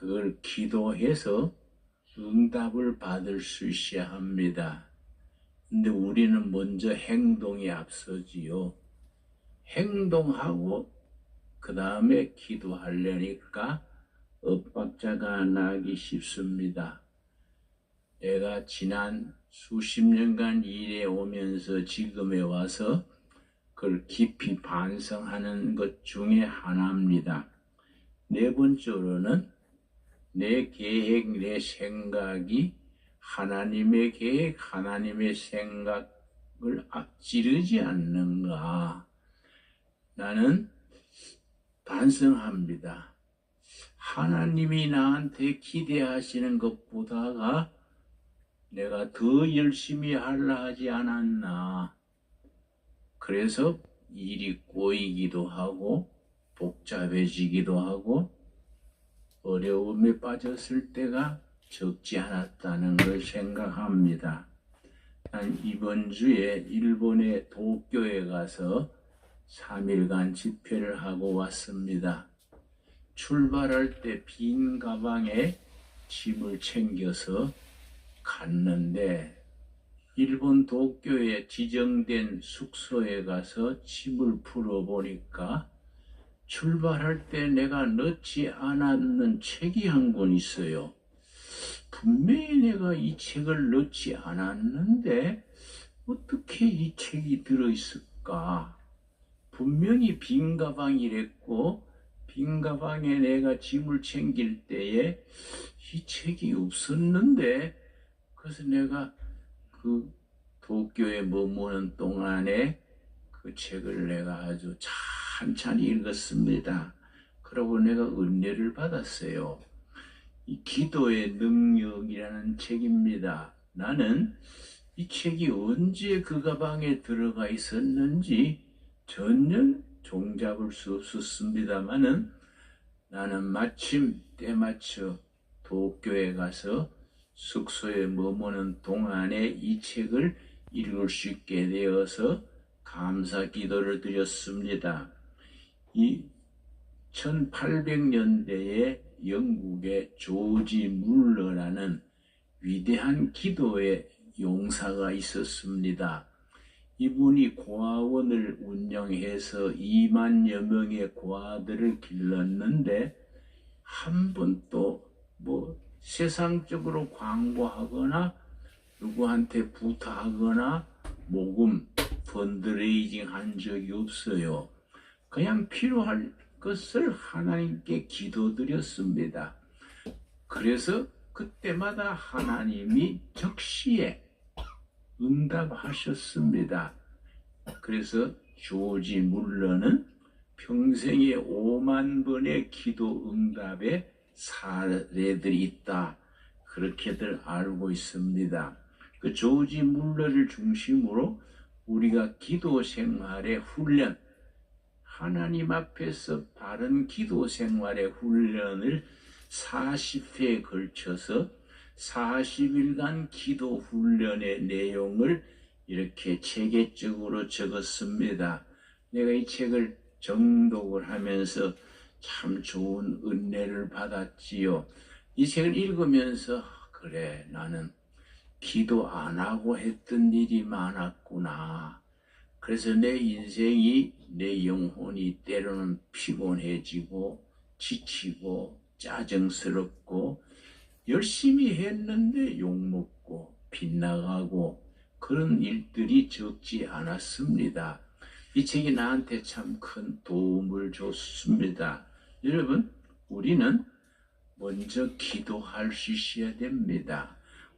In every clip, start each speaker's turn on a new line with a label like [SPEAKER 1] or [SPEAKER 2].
[SPEAKER 1] 그걸 기도해서 응답을 받을 수 있어야 합니다. 근데 우리는 먼저 행동이 앞서지요. 행동하고 그 다음에 기도하려니까 엇박자가 나기 쉽습니다. 내가 지난 수십 년간 일해 오면서 지금에 와서 그걸 깊이 반성하는 것 중에 하나입니다. 네 번째로는 내 계획, 내 생각이 하나님의 계획, 하나님의 생각을 앞지르지 않는가. 나는 반성합니다. 하나님이 나한테 기대하시는 것보다가 내가 더 열심히 하려 하지 않았나. 그래서 일이 꼬이기도 하고 복잡해지기도 하고 어려움에 빠졌을 때가 적지 않았다는 걸 생각합니다. 난 이번 주에 일본의 도쿄에 가서 3일간 집회를 하고 왔습니다. 출발할 때 빈 가방에 짐을 챙겨서 갔는데 일본 도쿄에 지정된 숙소에 가서 짐을 풀어보니까 출발할 때 내가 넣지 않았는 책이 한 권 있어요. 분명히 내가 이 책을 넣지 않았는데 어떻게 이 책이 들어있을까? 분명히 빈 가방이랬고 빈 가방에 내가 짐을 챙길 때에 이 책이 없었는데 그래서 내가 그 도쿄에 머무는 동안에 그 책을 내가 아주 찬찬히 읽었습니다. 그러고 내가 은혜를 받았어요. 이 기도의 능력이라는 책입니다. 나는 이 책이 언제 그 가방에 들어가 있었는지 전혀 종잡을 수 없었습니다마는 나는 마침 때맞춰 도쿄에 가서 숙소에 머무는 동안에 이 책을 읽을 수 있게 되어서 감사 기도를 드렸습니다. 이 1800년대에 영국의 조지 물러라는 위대한 기도의 용사가 있었습니다. 이분이 고아원을 운영해서 2만여 명의 고아들을 길렀는데 한 번도 세상적으로 광고하거나 누구한테 부탁하거나 모금, 펀드레이징 한 적이 없어요. 그냥 필요할 것을 하나님께 기도드렸습니다. 그래서 그때마다 하나님이 적시에 응답하셨습니다. 그래서 조지 물러는 평생에 5만 번의 기도 응답의 사례들이 있다. 그렇게들 알고 있습니다. 그 조지 물러를 중심으로 우리가 기도 생활의 훈련, 하나님 앞에서 바른 기도 생활의 훈련을 40회에 걸쳐서 40일간 기도 훈련의 내용을 이렇게 체계적으로 적었습니다. 내가 이 책을 정독을 하면서 참 좋은 은혜를 받았지요. 이 책을 읽으면서 그래, 나는 기도 안 하고 했던 일이 많았구나. 그래서 내 인생이, 내 영혼이 때로는 피곤해지고 지치고 짜증스럽고 열심히 했는데 욕먹고 빗나가고 그런 일들이 적지 않았습니다. 이 책이 나한테 참 큰 도움을 줬습니다. 여러분, 우리는 먼저 기도할 수 있어야 됩니다.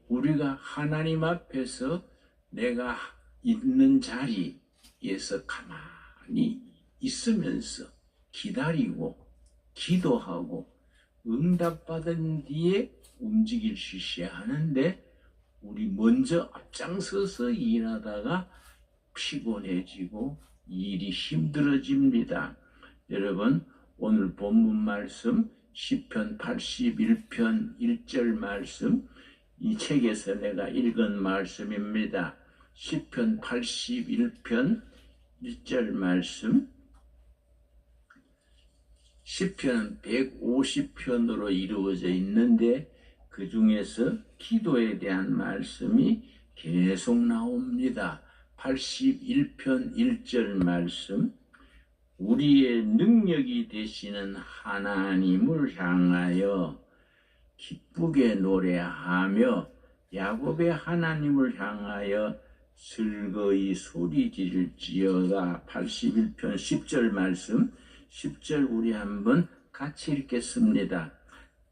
[SPEAKER 1] 우리가 하나님 앞에서 내가 있는 자리에서 가만히 있으면서 기다리고 기도하고 응답받은 뒤에 움직일 수 있어야 하는데 우리 먼저 앞장서서 일하다가 피곤해지고 일이 힘들어집니다. 여러분, 오늘 본문 말씀 시편 81편 1절 말씀, 이 책에서 내가 읽은 말씀입니다. 시편 81편 1절 말씀, 시편은 150편으로 이루어져 있는데 그 중에서 기도에 대한 말씀이 계속 나옵니다. 81편 1절 말씀, 우리의 능력이 되시는 하나님을 향하여 기쁘게 노래하며 야곱의 하나님을 향하여 즐거이 소리지를지어다. 81편 10절 말씀, 10절 우리 한번 같이 읽겠습니다.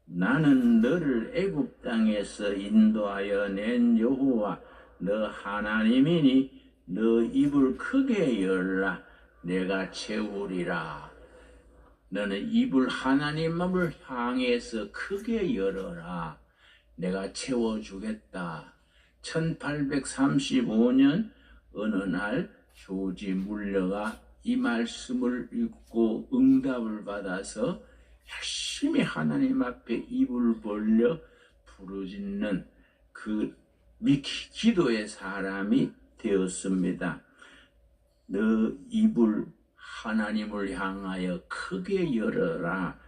[SPEAKER 1] 나는 너를 애굽 땅에서 인도하여 낸 여호와 너 하나님이니 너 입을 크게 열라 내가 채우리라. 너는 입을 하나님을 향해서 크게 열어라. 내가 채워주겠다. 1835년 어느 날 조지 물러가 이 말씀을 읽고 응답을 받아서 열심히 하나님 앞에 입을 벌려 부르짖는 그 기도의 사람이 되었습니다. 너 입을 하나님을 향하여 크게 열어라.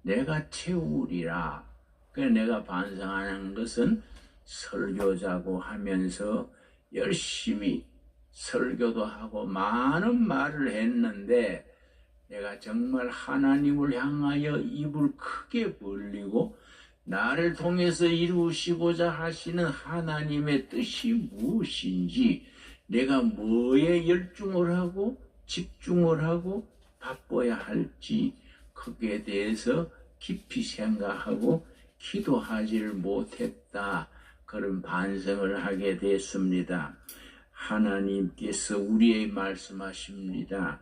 [SPEAKER 1] 내가 채우리라. 그래서 내가 반성하는 것은 설교자고 하면서 열심히 설교도 하고 많은 말을 했는데 내가 정말 하나님을 향하여 입을 크게 벌리고 나를 통해서 이루시고자 하시는 하나님의 뜻이 무엇인지, 내가 뭐에 열중을 하고 집중을 하고 바빠야 할지 거기에 대해서 깊이 생각하고 기도하지를 못했다. 그런 반성을 하게 됐습니다. 하나님께서 우리에게 말씀하십니다.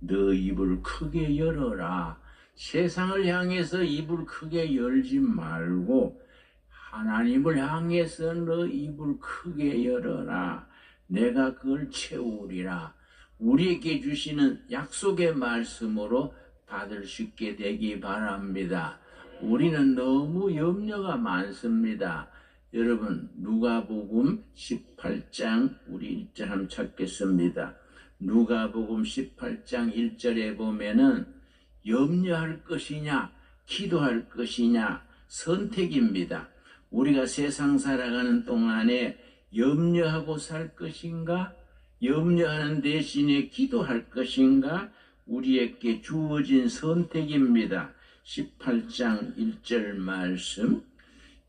[SPEAKER 1] 너 입을 크게 열어라. 세상을 향해서 입을 크게 열지 말고 하나님을 향해서 너 입을 크게 열어라. 내가 그걸 채우리라. 우리에게 주시는 약속의 말씀으로 받을 수 있게 되기 바랍니다. 우리는 너무 염려가 많습니다. 여러분, 누가복음 18장 우리 1절 한번 찾겠습니다. 누가복음 18장 1절에 보면은 염려할 것이냐 기도할 것이냐 선택입니다. 우리가 세상 살아가는 동안에 염려하고 살 것인가, 염려하는 대신에 기도할 것인가, 우리에게 주어진 선택입니다. 18장 1절 말씀,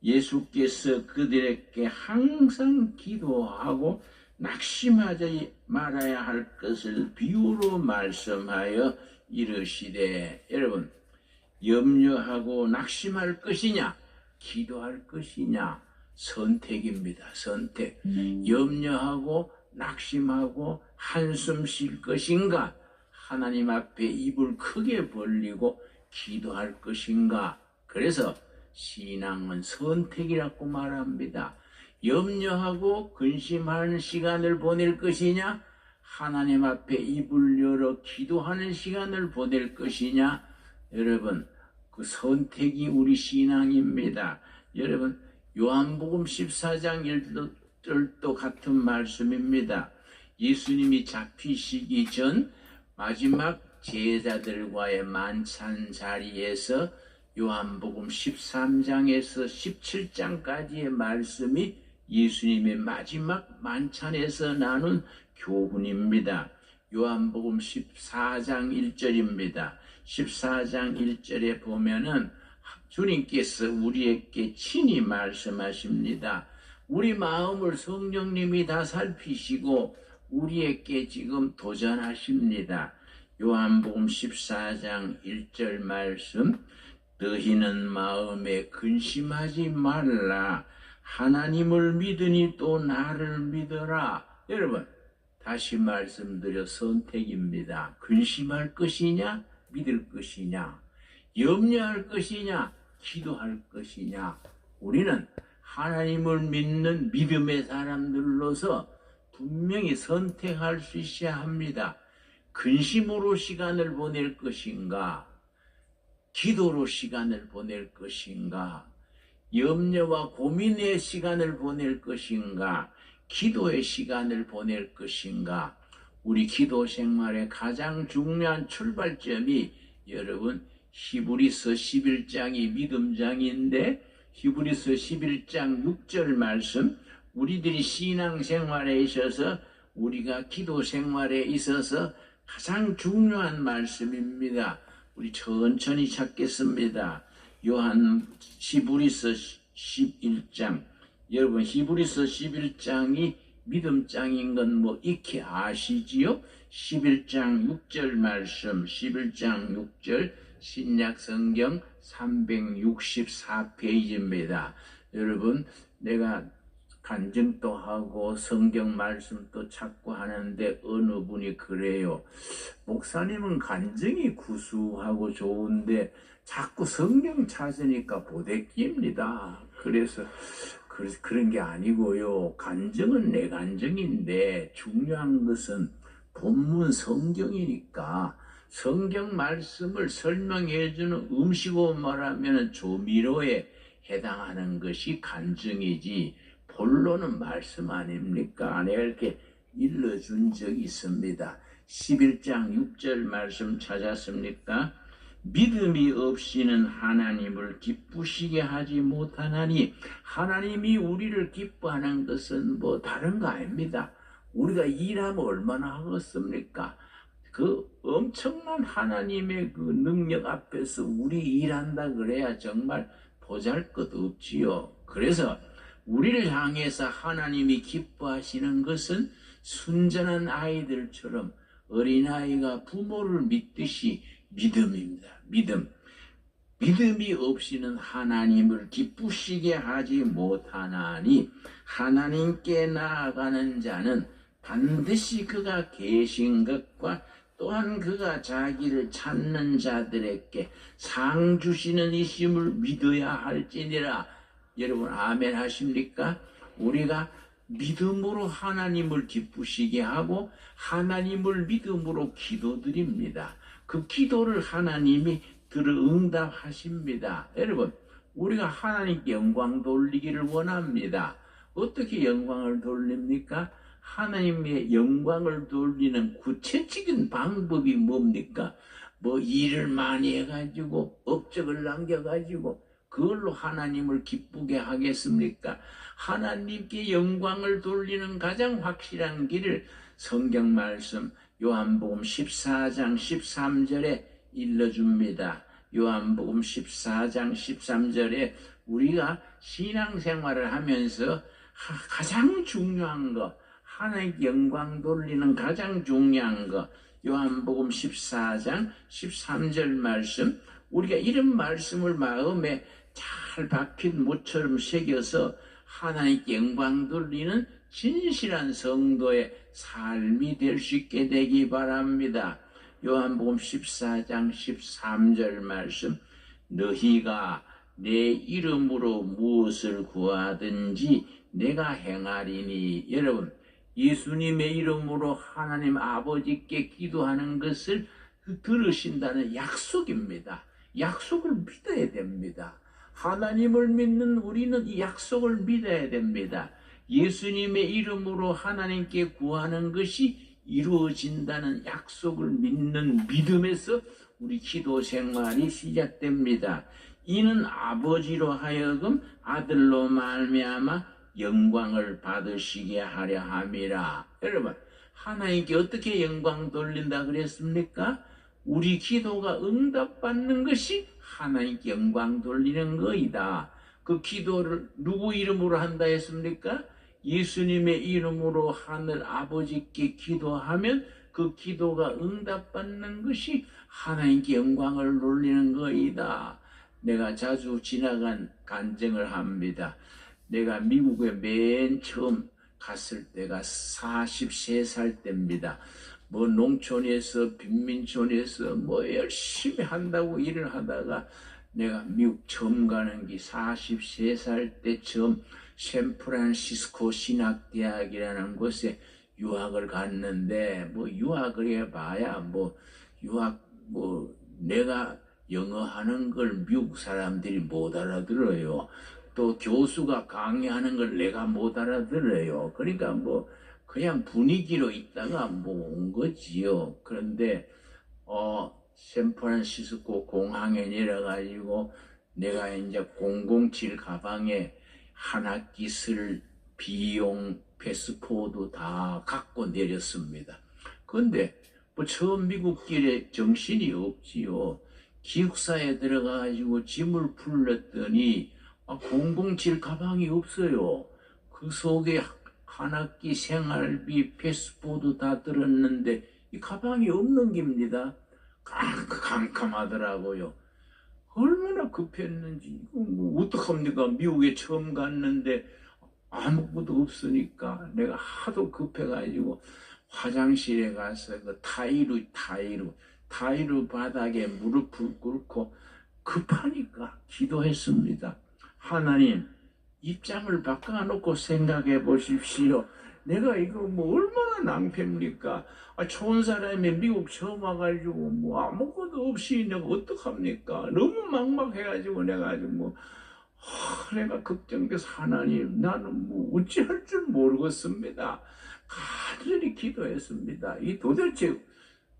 [SPEAKER 1] 예수께서 그들에게 항상 기도하고 낙심하지 말아야 할 것을 비유로 말씀하여 이르시되, 여러분, 염려하고 낙심할 것이냐 기도할 것이냐 선택입니다. 선택. 염려하고 낙심하고 한숨 쉴 것인가, 하나님 앞에 입을 크게 벌리고 기도할 것인가. 그래서 신앙은 선택이라고 말합니다. 염려하고 근심하는 시간을 보낼 것이냐, 하나님 앞에 입을 열어 기도하는 시간을 보낼 것이냐. 여러분, 그 선택이 우리 신앙입니다. 여러분, 요한복음 14장 1절도 같은 말씀입니다. 예수님이 잡히시기 전 마지막 제자들과의 만찬 자리에서 요한복음 13장에서 17장까지의 말씀이 예수님의 마지막 만찬에서 나눈 교훈입니다. 요한복음 14장 1절입니다. 14장 1절에 보면은 주님께서 우리에게 친히 말씀하십니다. 우리 마음을 성령님이 다 살피시고 우리에게 지금 도전하십니다. 요한복음 14장 1절 말씀, 너희는 마음에 근심하지 말라. 하나님을 믿으니 또 나를 믿어라. 여러분, 다시 말씀드려 선택입니다. 근심할 것이냐 믿을 것이냐, 염려할 것이냐 기도할 것이냐. 우리는 하나님을 믿는 믿음의 사람들로서 분명히 선택할 수 있어야 합니다. 근심으로 시간을 보낼 것인가, 기도로 시간을 보낼 것인가, 염려와 고민의 시간을 보낼 것인가, 기도의 시간을 보낼 것인가. 우리 기도 생활의 가장 중요한 출발점이 여러분 히브리서 11장이 믿음장인데 히브리서 11장 6절 말씀, 우리들이 신앙생활에 있어서 우리가 기도 생활에 있어서 가장 중요한 말씀입니다. 우리 천천히 찾겠습니다. 히브리서 11장. 여러분 히브리서 11장이 믿음장인 건 뭐 익히 아시지요? 11장 6절 말씀, 11장 6절 신약성경 364페이지입니다. 여러분, 내가 간증도 하고 성경 말씀도 찾고 하는데 어느 분이 그래요. 목사님은 간증이 구수하고 좋은데 자꾸 성경 찾으니까 보대끼입니다. 그래서 그런 게 아니고요. 간증은 내 간증인데 중요한 것은 본문 성경이니까 성경 말씀을 설명해주는 음식으로 말하면 조미료에 해당하는 것이 간증이지 본론은 말씀 아닙니까? 내가 이렇게 일러준 적이 있습니다. 11장 6절 말씀 찾았습니까? 믿음이 없이는 하나님을 기쁘시게 하지 못하나니, 하나님이 우리를 기뻐하는 것은 뭐 다른 거 아닙니다. 우리가 일하면 얼마나 하겠습니까? 그 엄청난 하나님의 그 능력 앞에서 우리 일한다 그래야 정말 보잘것없지요. 그래서 우리를 향해서 하나님이 기뻐하시는 것은 순전한 아이들처럼 어린아이가 부모를 믿듯이 믿음입니다. 믿음이 없이는 하나님을 기쁘시게 하지 못하나니, 하나님께 나아가는 자는 반드시 그가 계신 것과 또한 그가 자기를 찾는 자들에게 상 주시는 이심을 믿어야 할지니라. 여러분 아멘 하십니까? 우리가 믿음으로 하나님을 기쁘시게 하고 하나님을 믿음으로 기도드립니다. 그 기도를 하나님이 들어 응답하십니다. 여러분, 우리가 하나님께 영광 돌리기를 원합니다. 어떻게 영광을 돌립니까? 하나님의 영광을 돌리는 구체적인 방법이 뭡니까? 뭐 일을 많이 해가지고 업적을 남겨가지고 그걸로 하나님을 기쁘게 하겠습니까? 하나님께 영광을 돌리는 가장 확실한 길을 성경 말씀 요한복음 14장 13절에 일러줍니다. 요한복음 14장 13절에 우리가 신앙생활을 하면서 가장 중요한 거, 하나님께 영광 돌리는 가장 중요한 거, 요한복음 14장 13절 말씀, 우리가 이런 말씀을 마음에 잘 박힌 못처럼 새겨서 하나님께 영광 돌리는 진실한 성도의 삶이 될 수 있게 되기 바랍니다. 요한복음 14장 13절 말씀, 너희가 내 이름으로 무엇을 구하든지 내가 행하리니. 여러분, 예수님의 이름으로 하나님 아버지께 기도하는 것을 들으신다는 약속입니다. 약속을 믿어야 됩니다. 하나님을 믿는 우리는 이 약속을 믿어야 됩니다. 예수님의 이름으로 하나님께 구하는 것이 이루어진다는 약속을 믿는 믿음에서 우리 기도 생활이 시작됩니다. 이는 아버지로 하여금 아들로 말미암아 영광을 받으시게 하려 함이라. 여러분, 하나님께 어떻게 영광 돌린다 그랬습니까? 우리 기도가 응답받는 것이 하나님께 영광 돌리는 거이다. 그 기도를 누구 이름으로 한다 했습니까? 예수님의 이름으로 하늘 아버지께 기도하면 그 기도가 응답받는 것이 하나님께 영광을 돌리는 거이다. 내가 자주 지나간 간증을 합니다. 내가 미국에 맨 처음 갔을 때가 43살 때입니다. 뭐 농촌에서 빈민촌에서 뭐 열심히 한다고 일을 하다가 내가 미국 처음 가는 게 43살 때 처음 샌프란시스코 신학대학이라는 곳에 유학을 갔는데, 뭐 유학을 해봐야 뭐 유학 뭐 내가 영어 하는 걸 미국 사람들이 못 알아들어요. 또 교수가 강의하는 걸 내가 못 알아들어요. 그러니까 뭐 그냥 분위기로 있다가 뭐 온 거지요. 그런데 샌프란시스코 공항에 내려가지고 내가 이제 007 가방에 한 학기 쓸 비용 패스포드 다 갖고 내렸습니다. 근데 뭐 처음 미국 길에 정신이 없지요. 기숙사에 들어가가지고 짐을 풀렸더니 007 가방이 없어요. 그 속에 한 학기 생활비 패스포드 다 들었는데 이 가방이 없는 겁니다. 깜깜하더라고요. 얼마나 급했는지. 이거 뭐 어떡합니까? 미국에 처음 갔는데 아무것도 없으니까 내가 하도 급해가지고 화장실에 가서 그 타이루 바닥에 무릎을 꿇고 급하니까 기도했습니다. 하나님, 입장을 바꿔놓고 생각해 보십시오. 내가 이거 뭐 얼마나 낭패입니까? 좋은 사람이 미국 처음 와가지고 뭐 아무것도 없이 내가 어떡합니까? 너무 막막해가지고 내가 아주 내가 걱정돼서 하나님, 나는 뭐 어찌할 줄 모르겠습니다. 간절히 기도했습니다. 이 도대체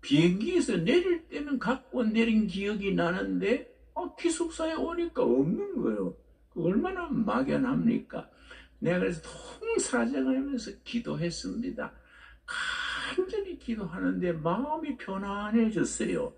[SPEAKER 1] 비행기에서 내릴 때는 갖고 내린 기억이 나는데 기숙사에 오니까 없는 거예요. 얼마나 막연합니까? 내가 그래서 통사정하면서 기도했습니다. 간절히 기도하는데 마음이 편안해졌어요.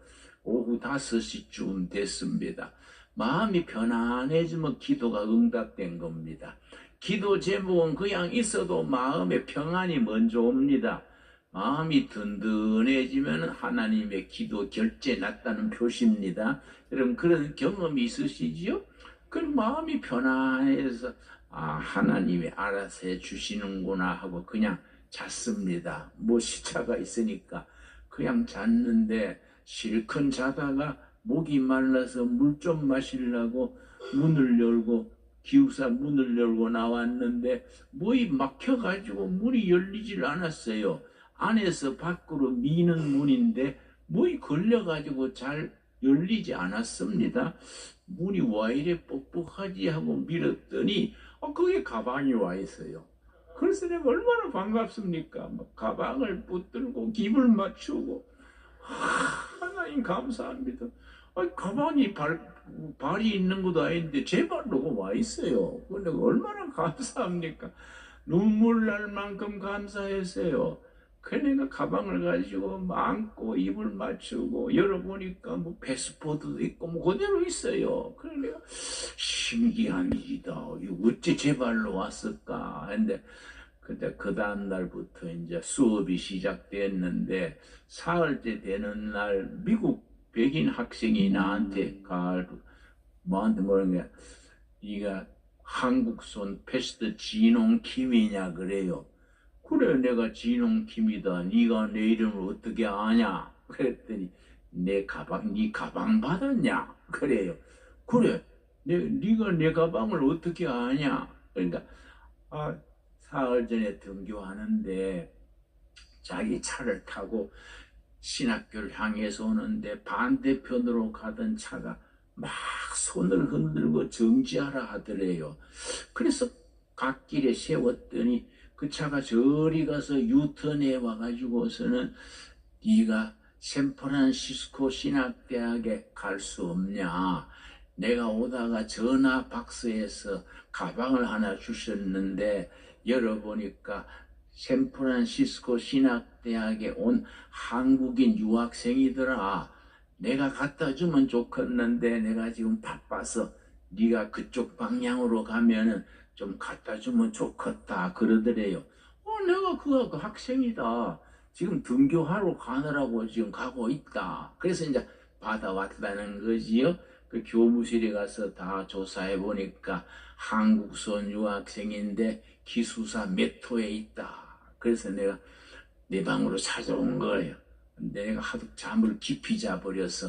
[SPEAKER 1] 오후 5시쯤 됐습니다. 마음이 편안해지면 기도가 응답된 겁니다. 기도 제목은 그냥 있어도 마음의 평안이 먼저 옵니다. 마음이 든든해지면 하나님의 기도 결제 났다는 표시입니다. 여러분 그런 경험이 있으시지요? 그 마음이 편안해서 하나님이 알아서 해주시는구나 하고 그냥 잤습니다. 뭐 시차가 있으니까 그냥 잤는데 실컷 자다가 목이 말라서 물 좀 마시려고 문을 열고 기숙사 문을 열고 나왔는데 문이 막혀가지고 문이 열리질 않았어요. 안에서 밖으로 미는 문인데 문이 걸려가지고 잘 열리지 않았습니다. 문이 와 이래 뻑뻑하지 하고 밀었더니 거기에 가방이 와 있어요. 그래서 내가 얼마나 반갑습니까? 가방을 붙들고 입을 맞추고 하나님 감사합니다. 가방이 발이 있는 것도 아닌데 제 발로 와 있어요. 근데 얼마나 감사합니까? 눈물 날 만큼 감사했어요. 그래서 내가 가방을 가지고 안고 입을 맞추고 열어보니까 패스포드도 있고 그대로 있어요. 그래서 내가 신기한 일이다. 이거 어째 제 발로 왔을까 했는데 근데 그 다음 날부터 이제 수업이 시작됐는데 사흘째 되는 날 미국 백인 학생이 나한테 뭐한테 뭐라는 게 네가 한국손 패스트 진홍 김이냐 그래요. 그래 내가 진홍 김이다. 네가 내 이름을 어떻게 아냐? 그랬더니 네 가방 받았냐? 그래요. 그래 네가 내 가방을 어떻게 아냐? 그러니까 사흘 전에 등교하는데 자기 차를 타고 신학교를 향해서 오는데 반대편으로 가던 차가 막 손을 흔들고 정지하라 하더래요. 그래서 갓길에 세웠더니 그 차가 저리 가서 유턴해 와가지고서는 네가 샌프란시스코 신학대학에 갈 수 없냐? 내가 오다가 전화 박스에서 가방을 하나 주셨는데 열어보니까 샌프란시스코 신학대학에 온 한국인 유학생이더라. 내가 갖다 주면 좋겠는데 내가 지금 바빠서 네가 그쪽 방향으로 가면은 좀 갖다 주면 좋겠다 그러더래요. 내가 그 학생이다. 지금 등교하러 가느라고 지금 가고 있다. 그래서 이제 받아왔다는 거지요. 그 교무실에 가서 다 조사해 보니까 한국손 유학생인데 기숙사 몇 호에 있다. 그래서 내가 내 방으로 찾아온 거예요. 내가 하도 잠을 깊이 자버려서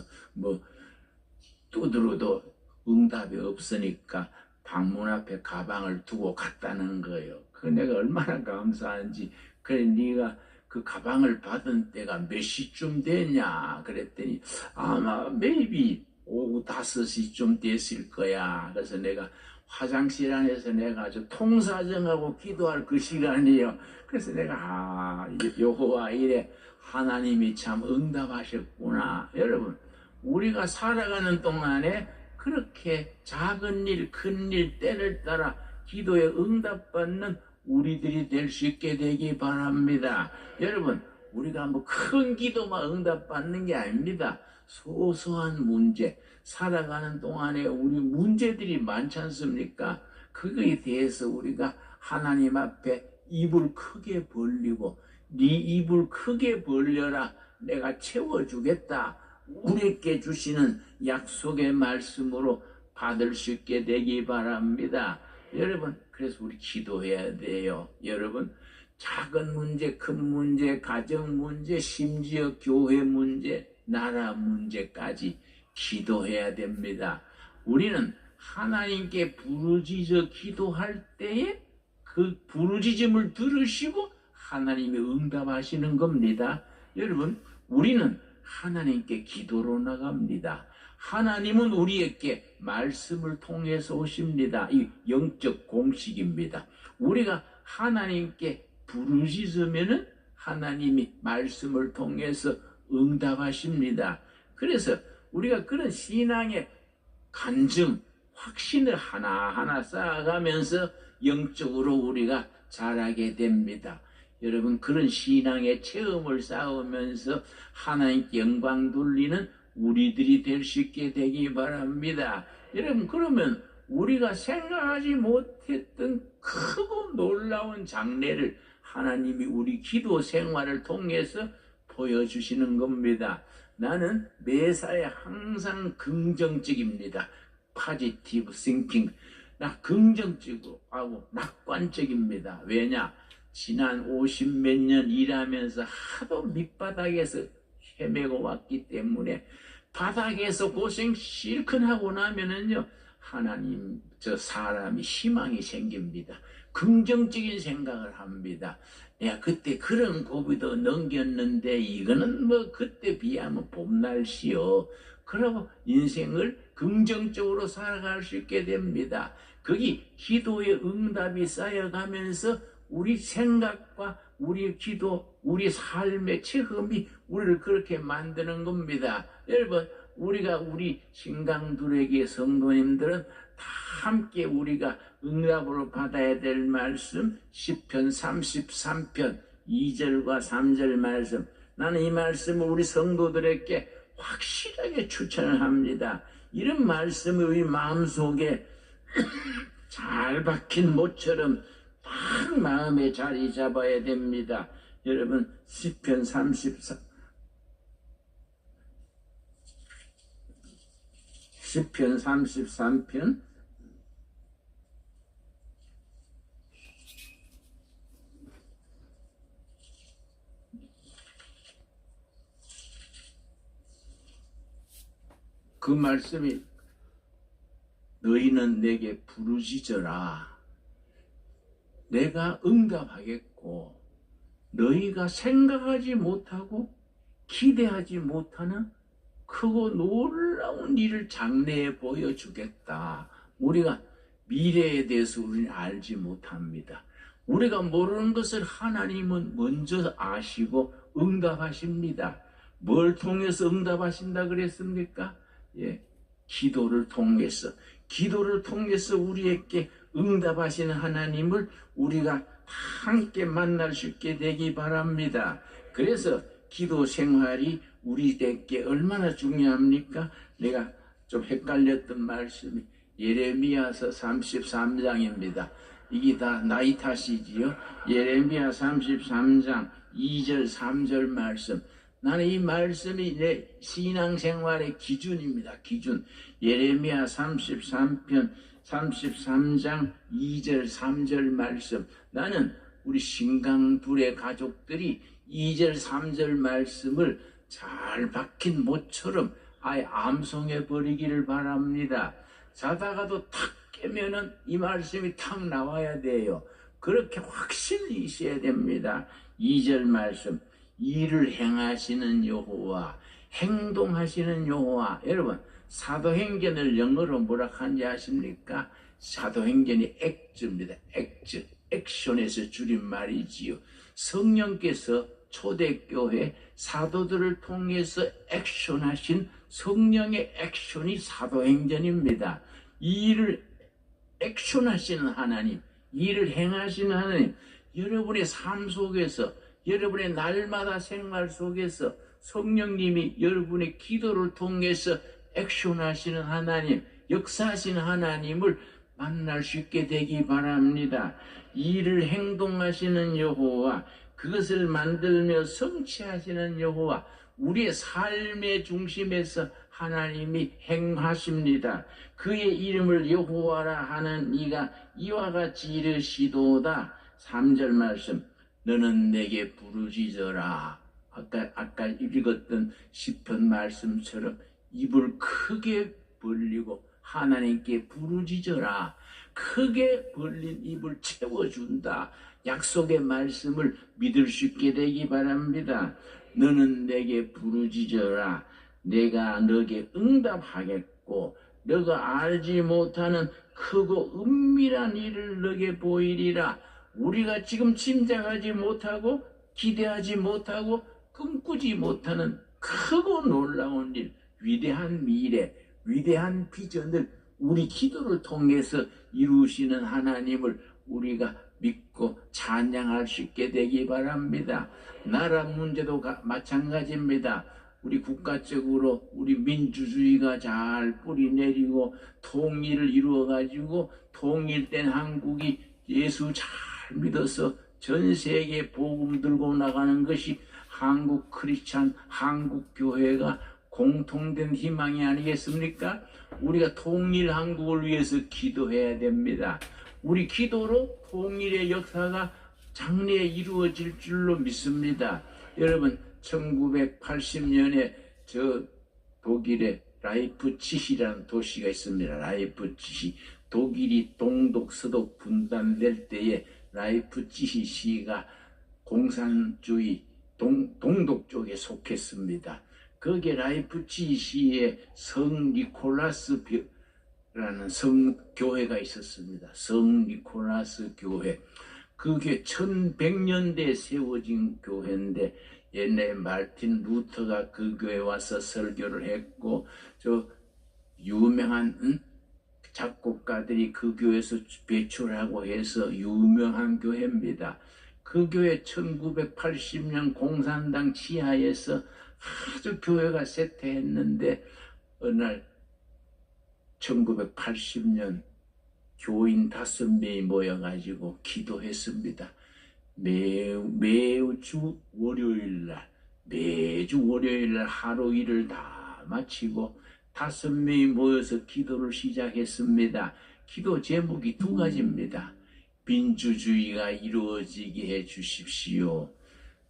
[SPEAKER 1] 두드려도 응답이 없으니까 방문 앞에 가방을 두고 갔다는 거예요. 그 내가 얼마나 감사한지. 그래 네가 그 가방을 받은 때가 몇 시쯤 됐냐? 그랬더니 아마 maybe 오후 5시쯤 됐을 거야. 그래서 내가 화장실 안에서 내가 아주 통사정하고 기도할 그 시간이에요. 그래서 내가 여호와 이래 하나님이 참 응답하셨구나. 여러분 우리가 살아가는 동안에 그렇게 작은 일, 큰 일, 때를 따라 기도에 응답받는 우리들이 될 수 있게 되기 바랍니다. 여러분, 우리가 뭐 큰 기도만 응답받는 게 아닙니다. 소소한 문제, 살아가는 동안에 우리 문제들이 많지 않습니까? 그거에 대해서 우리가 하나님 앞에 입을 크게 벌리고 네 입을 크게 벌려라, 내가 채워주겠다, 우리에게 주시는 약속의 말씀으로 받을 수 있게 되기 바랍니다. 여러분, 그래서 우리 기도해야 돼요. 여러분, 작은 문제, 큰 문제, 가정 문제, 심지어 교회 문제, 나라 문제까지 기도해야 됩니다. 우리는 하나님께 부르짖어 기도할 때에 그 부르짖음을 들으시고 하나님이 응답하시는 겁니다. 여러분, 우리는 하나님께 기도로 나갑니다. 하나님은 우리에게 말씀을 통해서 오십니다. 이 영적 공식입니다. 우리가 하나님께 부르짖으면은 하나님이 말씀을 통해서 응답하십니다. 그래서 우리가 그런 신앙의 간증, 확신을 하나하나 쌓아가면서 영적으로 우리가 자라게 됩니다. 여러분, 그런 신앙의 체험을 쌓으면서 하나님께 영광 돌리는 우리들이 될 수 있게 되기 바랍니다. 여러분, 그러면 우리가 생각하지 못했던 크고 놀라운 장래를 하나님이 우리 기도 생활을 통해서 보여주시는 겁니다. 나는 매사에 항상 긍정적입니다. Positive thinking. 나 긍정적이고 하고 낙관적입니다. 왜냐? 지난 50몇 년 일하면서 하도 밑바닥에서 헤매고 왔기 때문에 바닥에서 고생 실컷 하고 나면은요, 하나님, 저 사람이 희망이 생깁니다. 긍정적인 생각을 합니다. 내가 그때 그런 고비도 넘겼는데 이거는 뭐 그때 비하면 봄날씨요. 그러고 인생을 긍정적으로 살아갈 수 있게 됩니다. 거기 기도의 응답이 쌓여가면서 우리 생각과 우리 기도, 우리 삶의 체험이 우리를 그렇게 만드는 겁니다. 여러분, 우리 신강들에게 성도님들은 다 함께 우리가 응답으로 받아야 될 말씀, 시편 33편 2절과 3절 말씀. 나는 이 말씀을 우리 성도들에게 확실하게 추천을 합니다. 이런 말씀이 우리 마음속에 잘 박힌 못처럼 딱 마음에 자리 잡아야 됩니다. 여러분, 시편 33편 그 말씀이 너희는 내게 부르짖어라. 내가 응답하겠고 너희가 생각하지 못하고 기대하지 못하는 크고 놀라운 일을 장래에 보여주겠다. 우리가 미래에 대해서 우리는 알지 못합니다. 우리가 모르는 것을 하나님은 먼저 아시고 응답하십니다. 뭘 통해서 응답하신다 그랬습니까? 기도를 통해서. 기도를 통해서 우리에게 응답하시는 하나님을 우리가 함께 만날 수 있게 되기 바랍니다. 그래서 기도 생활이 우리에게 얼마나 중요합니까? 내가 좀 헷갈렸던 말씀이 예레미야서 33장입니다. 이게 다 나이 탓이지요. 예레미야 33장 2절 3절 말씀. 나는 이 말씀이 내 신앙생활의 기준입니다. 기준. 예레미야 33편 33장 2절 3절 말씀. 나는 우리 신강둘의 가족들이 2절 3절 말씀을 잘 박힌 못처럼 아예 암송해 버리기를 바랍니다. 자다가도 탁 깨면은 이 말씀이 탁 나와야 돼요. 그렇게 확신이 있어야 됩니다. 2절 말씀. 일을 행하시는 여호와, 행동하시는 여호와. 여러분, 사도행전을 영어로 뭐라 하는지 아십니까? 사도행전이 액트입니다. 액트, 액션에서 줄인 말이지요. 성령께서 초대교회 사도들을 통해서 액션하신 성령의 액션이 사도행전입니다. 이 일을 액션하시는 하나님, 이 일을 행하시는 하나님, 여러분의 삶 속에서, 여러분의 날마다 생활 속에서 성령님이 여러분의 기도를 통해서 액션하시는 하나님, 역사하시는 하나님을 만날 수 있게 되기 바랍니다. 이 일을 행동하시는 여호와, 그것을 만들며 성취하시는 여호와, 우리의 삶의 중심에서 하나님이 행하십니다. 그의 이름을 여호와라 하는 이가 이와 같이 이르시도다. 3절 말씀, 너는 내게 부르짖어라. 아까 읽었던 시편 말씀처럼 입을 크게 벌리고 하나님께 부르짖어라. 크게 벌린 입을 채워준다. 약속의 말씀을 믿을 수 있게 되기 바랍니다. 너는 내게 부르짖어라. 내가 너에게 응답하겠고 너가 알지 못하는 크고 은밀한 일을 너에게 보이리라. 우리가 지금 짐작하지 못하고 기대하지 못하고 꿈꾸지 못하는 크고 놀라운 일, 위대한 미래, 위대한 비전을 우리 기도를 통해서 이루시는 하나님을 우리가 믿고 찬양할 수 있게 되기 바랍니다. 나라 문제도 마찬가지입니다. 우리 국가적으로 우리 민주주의가 잘 뿌리내리고 통일을 이루어가지고 통일된 한국이 예수 잘 믿어서 전 세계 복음 들고 나가는 것이 한국 크리스찬, 한국 교회가 공통된 희망이 아니겠습니까? 우리가 통일 한국을 위해서 기도해야 됩니다. 우리 기도로 통일의 역사가 장래에 이루어질 줄로 믿습니다. 여러분, 1980년에 저 독일의 라이프치히라는 도시가 있습니다. 라이프치히. 독일이 동독 서독 분단될 때에 라이프치히 시가 공산주의 동독 쪽에 속했습니다. 거기에 라이프치히 시에 성 니콜라스 라는 성교회가 있었습니다. 성 니콜라스 교회. 그게 1100년대에 세워진 교회인데 옛날에 마르틴 루터가 그 교회에 와서 설교를 했고 저 유명한 작곡가들이 그 교회에서 배출하고 해서 유명한 교회입니다. 그 교회 1980년 공산당 지하에서 아주 교회가 쇠퇴했는데 어느 날 1980년 교인 5명이 모여가지고 기도했습니다. 매주 월요일날 하루 일을 다 마치고 5명이 모여서 기도를 시작했습니다. 기도 제목이 2가지입니다. 민주주의가 이루어지게 해주십시오.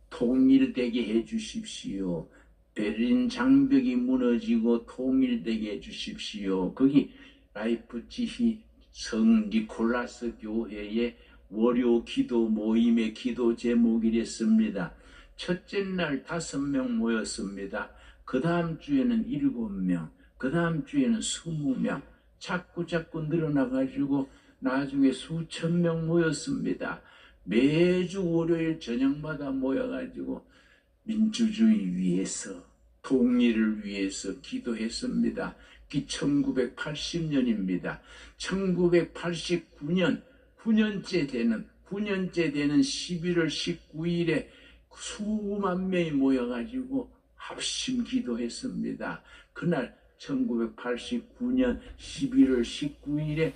[SPEAKER 1] 통일되게 해주십시오. 베를린 장벽이 무너지고 통일되게 해주십시오. 거기 라이프치히 성 니콜라스 교회의 월요 기도 모임의 기도 제목이랬습니다. 첫째 날 5명 모였습니다. 그 다음 주에는 7명, 그 다음 주에는 20명, 자꾸 늘어나가지고 나중에 수천 명 모였습니다. 매주 월요일 저녁마다 모여가지고 민주주의 위해서, 통일을 위해서 기도했습니다. 그게 1980년입니다. 1989년 9년째 되는 11월 19일에 수만 명이 모여가지고 합심 기도했습니다. 그날 1989년 11월 19일에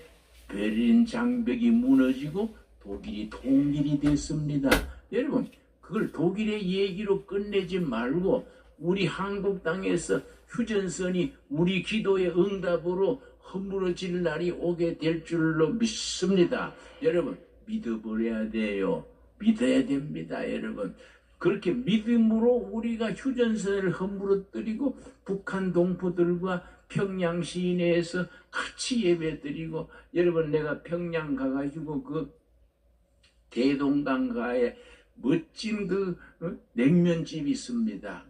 [SPEAKER 1] 베를린 장벽이 무너지고 독일이 통일이 됐습니다. 여러분, 그걸 독일의 얘기로 끝내지 말고 우리 한국 땅에서 휴전선이 우리 기도의 응답으로 허물어질 날이 오게 될 줄로 믿습니다. 여러분, 믿어버려야 돼요. 믿어야 됩니다. 여러분, 그렇게 믿음으로 우리가 휴전선을 허물어뜨리고 북한 동포들과 평양 시내에서 같이 예배드리고, 여러분, 내가 평양 가가지고 그 대동강가에 멋진 그 냉면집이 있습니다.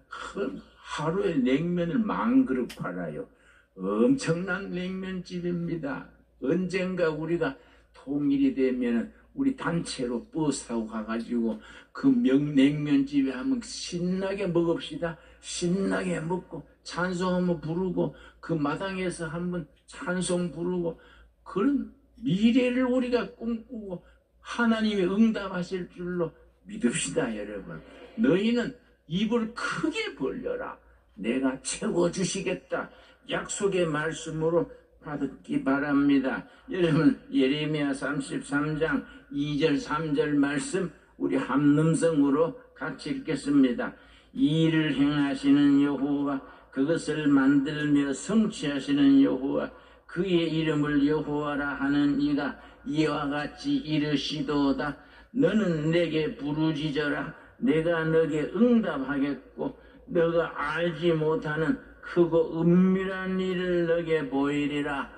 [SPEAKER 1] 하루에 냉면을 10,000그릇 팔아요. 엄청난 냉면집입니다. 언젠가 우리가 통일이 되면 우리 단체로 버스 타고 가가지고 그 냉면집에 한번 신나게 먹읍시다. 신나게 먹고 찬송 한번 부르고 그 마당에서 한번 찬송 부르고 그런 미래를 우리가 꿈꾸고 하나님이 응답하실 줄로 믿읍시다. 여러분, 너희는 입을 크게 벌려라. 내가 채워주시겠다. 약속의 말씀으로 받기 바랍니다. 여러분, 예레미야 33장 2절 3절 말씀 우리 함음성으로 같이 읽겠습니다. 이 일을 행하시는 여호와, 그것을 만들며 성취하시는 여호와, 그의 이름을 여호와라 하는 이가 이와 같이 이르시도다. 너는 내게 부르짖어라. 내가 너에게 응답하겠고 너가 알지 못하는 크고 은밀한 일을 너에게 보이리라.